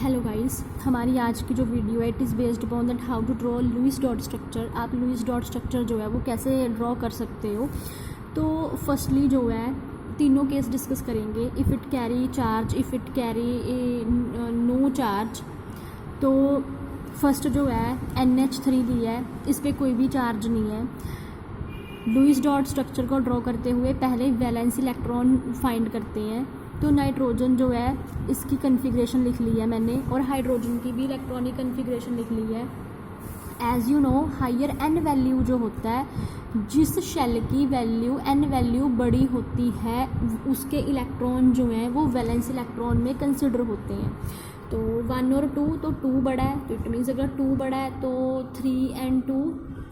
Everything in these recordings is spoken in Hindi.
हेलो गाइस, हमारी आज की जो वीडियो है it is based upon that how to draw Lewis dot structure. आप लुईस डॉट स्ट्रक्चर जो है वो कैसे ड्रॉ कर सकते हो। तो फर्स्टली जो है तीनों केस डिस्कस करेंगे। If it carry charge, if it carry no charge. तो फर्स्ट जो है NH3 दी है, इस पर कोई भी चार्ज नहीं है। लुईस डॉट स्ट्रक्चर को ड्रॉ करते हुए पहले वैलेंस इलेक्ट्रॉन फाइंड करते हैं। तो नाइट्रोजन जो है इसकी कन्फिग्रेशन लिख ली है मैंने, और हाइड्रोजन की भी इलेक्ट्रॉनिक कन्फिग्रेशन लिख ली है। As you know, higher n value जो होता है, जिस शेल की वैल्यू n वैल्यू बड़ी होती है उसके इलेक्ट्रॉन जो हैं वो वैलेंस इलेक्ट्रॉन में कंसिडर होते हैं। तो 1 और 2, तो 2 बड़ा है, तो इट मीन्स अगर 2 बड़ा है तो 3 and 2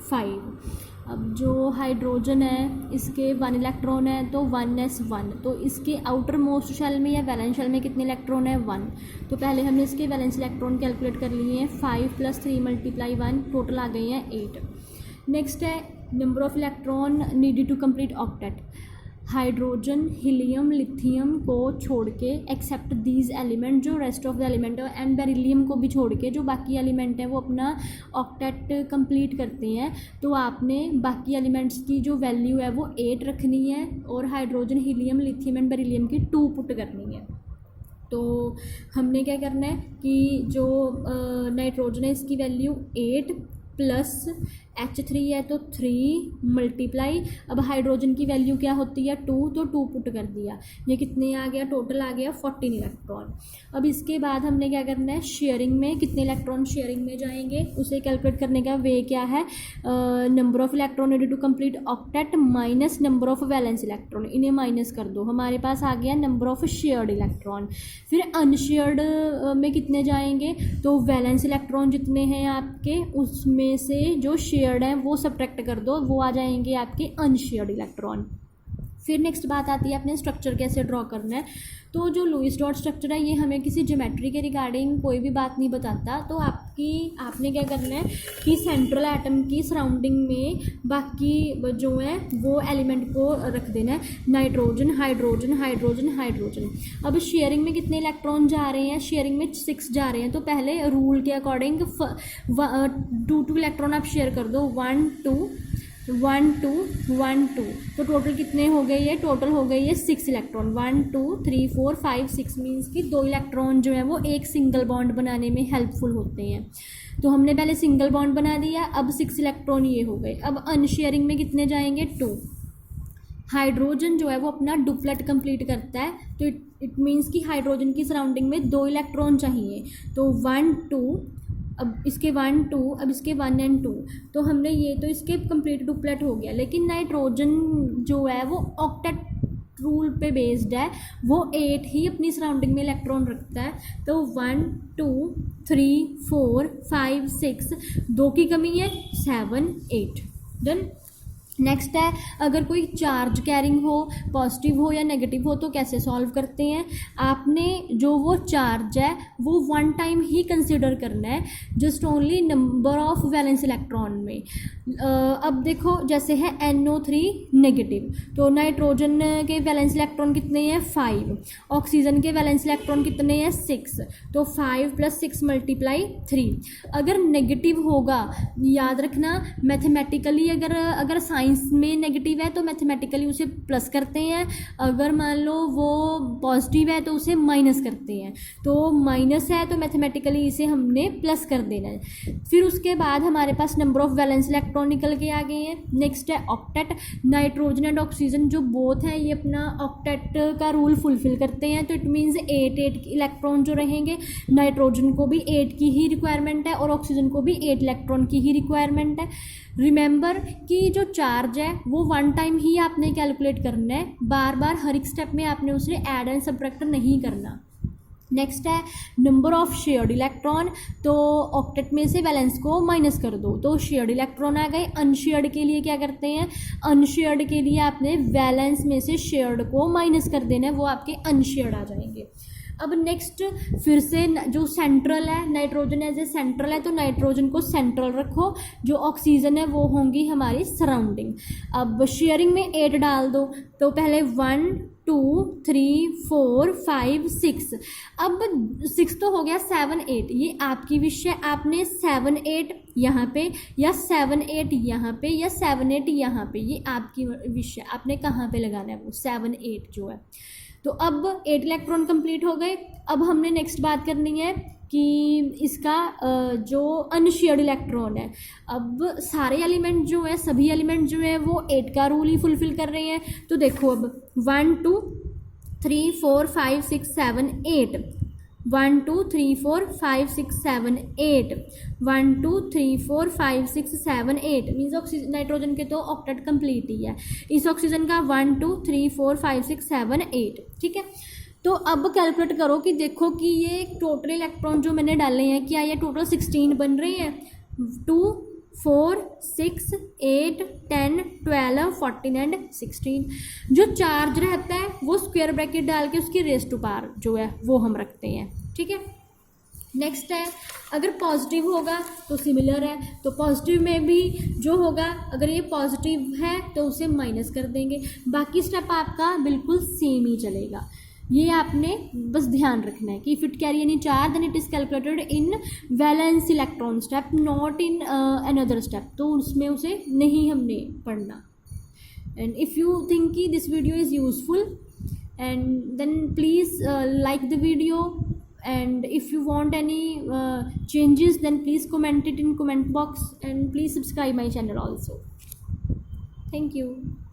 5। अब जो हाइड्रोजन है इसके 1 इलेक्ट्रॉन है तो 1s1। तो इसके आउटर मोस्ट शेल में या वैलेंस शेल में कितने इलेक्ट्रॉन है 1। तो पहले हमने इसके वैलेंस इलेक्ट्रॉन कैलकुलेट कर लिए हैं। 5 + 3 × 1 टोटल आ गए हैं 8। नेक्स्ट है number of electron needed to complete octet. Hydrogen, helium, lithium को छोड़ के एक्सेप्ट दीज एलिमेंट, जो रेस्ट ऑफ द एलिमेंट है, एंड बेरिलियम को भी छोड़ के जो बाकी एलिमेंट हैं वो अपना ऑक्टेट कंप्लीट करते हैं। तो आपने बाकी एलिमेंट्स की जो वैल्यू है वो 8 रखनी है, और hydrogen, helium, lithium and beryllium की 2 पुट करनी है। तो हमने क्या करना है कि जो नाइट्रोजन है इसकी वैल्यू 8 प्लस H3 है तो 3 मल्टीप्लाई। अब हाइड्रोजन की वैल्यू क्या होती है 2, तो 2 पुट कर दिया। ये कितने आ गया, टोटल आ गया 14 इलेक्ट्रॉन। अब इसके बाद हमने क्या करना है, शेयरिंग में कितने इलेक्ट्रॉन शेयरिंग में जाएंगे उसे कैलकुलेट करने का वे क्या है, number of electron needed to complete octet minus number of valence electron. इन्हें माइनस कर दो, हमारे पास आ गया नंबर ऑफ शेयर्ड इलेक्ट्रॉन। फिर अनशेयर्ड में कितने जाएंगे, तो वैलेंस इलेक्ट्रॉन जितने हैं आपके उसमें से जो शेयर्ड है वो सब्ट्रैक्ट कर दो, वो आ जाएंगे आपके अनशेयर्ड इलेक्ट्रॉन। फिर नेक्स्ट बात आती है अपने स्ट्रक्चर कैसे ड्रॉ करना है। तो जो लुईस डॉट स्ट्रक्चर है ये हमें किसी ज्योमेट्री के रिगार्डिंग कोई भी बात नहीं बताता। तो आपने क्या करना है कि सेंट्रल एटम की सराउंडिंग में बाकी जो है वो एलिमेंट को रख देना है, नाइट्रोजन, हाइड्रोजन, हाइड्रोजन, हाइड्रोजन। अब शेयरिंग में कितने इलेक्ट्रॉन जा रहे हैं, शेयरिंग में 6 जा रहे हैं। तो पहले रूल के अकॉर्डिंग 2 इलेक्ट्रॉन आप शेयर कर दो, 1 2 1 2 1 2। तो टोटल कितने हो गए, ये टोटल हो गई है 6 इलेक्ट्रॉन। 1 2 3 4 5 6 मीन्स कि 2 इलेक्ट्रॉन जो है वो एक सिंगल बॉन्ड बनाने में हेल्पफुल होते हैं। तो हमने पहले सिंगल बॉन्ड बना दिया, अब 6 इलेक्ट्रॉन ये हो गए। अब अनशेयरिंग में कितने जाएंगे 2। हाइड्रोजन जो है वो अपना डुप्लेट कंप्लीट करता है, तो इट मीन्स कि हाइड्रोजन की सराउंडिंग में 2 इलेक्ट्रॉन चाहिए। तो 1 2, अब इसके 1 2, अब इसके 1 and 2। तो हमने ये तो इसके कंप्लीट डुप्लेट हो गया। लेकिन नाइट्रोजन जो है वो ऑक्टेट रूल पे बेस्ड है, वो 8 ही अपनी सराउंडिंग में इलेक्ट्रॉन रखता है। तो 1 2 3 4 5 6, 2 की कमी है 7 8। डन। नेक्स्ट है, अगर कोई चार्ज कैरिंग हो, पॉजिटिव हो या नेगेटिव हो, तो कैसे सॉल्व करते हैं। आपने जो वो चार्ज है वो 1 टाइम ही कंसिडर करना है, just only number of valence electron में। अब देखो जैसे है NO3 नेगेटिव, तो नाइट्रोजन के वैलेंस इलेक्ट्रॉन कितने हैं 5, ऑक्सीजन के वैलेंस इलेक्ट्रॉन कितने हैं 6। तो 5 + 6 × 3। अगर नेगेटिव होगा, याद रखना मैथमेटिकली अगर साइंस में नेगेटिव है तो मैथमेटिकली उसे प्लस करते हैं, अगर मान लो वो पॉजिटिव है तो उसे माइनस करते हैं। तो माइनस है तो मैथमेटिकली इसे हमने प्लस कर देना है। फिर उसके बाद हमारे पास नंबर ऑफ वैलेंस इलेक्ट्रॉन निकल के आ गए हैं। नेक्स्ट है ऑक्टेट। नाइट्रोजन एंड ऑक्सीजन जो बोथ हैं ये अपना ऑक्टेट का रूल फुलफिल करते हैं, तो इट मीन्स 8 इलेक्ट्रॉन जो रहेंगे। नाइट्रोजन को भी 8 की ही रिक्वायरमेंट है और ऑक्सीजन को भी 8 इलेक्ट्रॉन की ही रिक्वायरमेंट है। रिमेंबर कि जो चार्ज है वो 1 टाइम ही आपने कैलकुलेट करना है, बार बार हर एक स्टेप में आपने उसे ऐड एंड सब्ट्रैक्ट नहीं करना। नेक्स्ट है नंबर ऑफ शेयर्ड इलेक्ट्रॉन। तो ऑक्टेट में से वैलेंस को माइनस कर दो, तो शेयर्ड इलेक्ट्रॉन आ गए। अनशेयर्ड के लिए क्या करते हैं, अनशेयर्ड के लिए आपने वैलेंस में से शेयर्ड को माइनस कर देना है, वो आपके अनशेयर्ड आ जाएंगे। अब नेक्स्ट फिर से जो सेंट्रल है, नाइट्रोजन एज ए सेंट्रल है तो नाइट्रोजन को सेंट्रल रखो, जो ऑक्सीजन है वो होंगी हमारी सराउंडिंग। अब शेयरिंग में 8 डाल दो, तो पहले 1 2 3 4 5 6, अब 6 तो हो गया, 7 8 ये आपकी विश है, आपने 7 8 यहाँ पे या 7 8 यहाँ पे या 7 8 यहाँ पे, ये आपकी विश है, आपने कहाँ पे लगाना है वो 7 8 जो है। तो अब 8 इलेक्ट्रॉन कंप्लीट हो गए। अब हमने नेक्स्ट बात करनी है कि इसका जो अनशेयर्ड इलेक्ट्रॉन है, अब सारे एलिमेंट जो है, सभी एलिमेंट जो है वो 8 का रूल ही फुलफिल कर रहे हैं। तो देखो अब 1 2 3 4 5 6 7 8, 1 2 3 4 5 6 7 8, 1 2 3 4 5 6 7 8 मीन्स ऑक्सीजन नाइट्रोजन के तो ऑक्टेट कंप्लीट ही है, इस ऑक्सीजन का 1 2 3 4 5 6 7 8, ठीक है। तो अब कैलकुलेट करो कि देखो कि ये टोटल इलेक्ट्रॉन जो मैंने डाले हैं, क्या ये टोटल 16 बन रही है? 2 4 6 8 10 12 14 एंड 16। जो चार्ज रहता है वो स्क्वायर ब्रैकेट डाल के उसकी रेस टू पावर जो है वो हम रखते हैं, ठीक है। नेक्स्ट है, अगर पॉजिटिव होगा तो सिमिलर है, तो पॉजिटिव में भी जो होगा, अगर ये पॉजिटिव है तो उसे माइनस कर देंगे, बाकी स्टेप आपका बिल्कुल सेम ही चलेगा। ये आपने बस ध्यान रखना है कि if it carry any charge then it is calculated in valence electron step, not in another step, तो उसमें उसे नहीं हमने पढ़ना। एंड इफ़ यू थिंक कि this video is useful and then please like the video, and if you want any changes then please comment it in comment box, and please subscribe my channel also. Thank you.